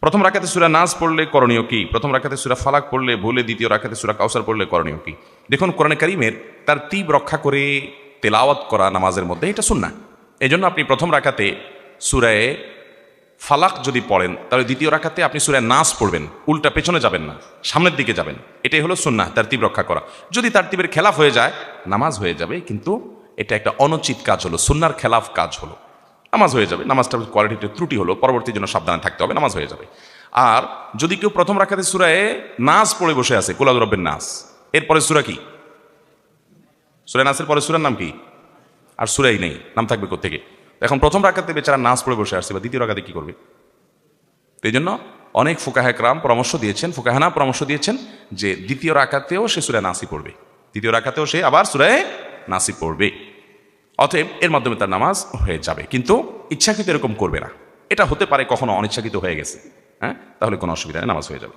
প্রথম রাকাতে সূরা নাস পড়লে করণীয় কি? প্রথম রাকাতে সূরা ফালাক পড়লে ভুলে দ্বিতীয় রাকাতে সূরা কাউসার পড়লে করণীয় কি? দেখুন, কোরআনে কারীমের তারতীব রক্ষা করে তেলাওয়াত করা নামাজের মধ্যে এটা সুন্নাহ। এই জন্য আপনি প্রথম রাকাতে সূরায়ে ফালাক যদি পড়েন, তাহলে দ্বিতীয় রাকাতে আপনি সূরা নাস পড়বেন, উল্টা পেছনে যাবেন না, সামনের দিকে যাবেন। এটাই হলো সুন্নাহ, তারতীব রক্ষা করা। যদি তারতীবের খেলাফ হয়ে যায়, নামাজ হয়ে যাবে, কিন্তু এটা একটা অনুচিত কাজ হলো, সুন্নাহর খেলাফ কাজ হলো, নামাজ হয়ে যাবে। নামাজটা কোয়ালিটিতে ত্রুটি হলো, পরবর্তী জন্য সাবধানে থাকতে হবে, নামাজ হয়ে যাবে। আর যদি কেউ প্রথম রাকাতে সূরায়ে নাস পড়ে বসে আছে, কুল আউযু বিরাব্বিন নাস, এরপরে সূরা কি? সূরা নাসের পরে সূরার নাম কি? আর সূরাই নেই, নাম থাকবে কোত্থেকে? এখন প্রথম রাকাতে বেচারা নাস পড়ে বসে আসছে, বা দ্বিতীয় রাকাতে কি করবে? এই জন্য অনেক ফুকাহা কেরাম পরামর্শ দিয়েছেন, ফুকাহানা পরামর্শ দিয়েছেন যে দ্বিতীয় রাকাতেও সে সূরা নাসই পড়বে, দ্বিতীয় রাকাতেও সে আবার সূরায়ে নাসই পড়বে। অতএব এর মাধ্যমে তার নামাজ হয়ে যাবে, কিন্তু ইচ্ছাকৃত এরকম করবে না। এটা হতে পারে কখনো অনিচ্ছাকৃত হয়ে গেছে, হ্যাঁ, তাহলে কোনো অসুবিধা নেই, নামাজ হয়ে যাবে।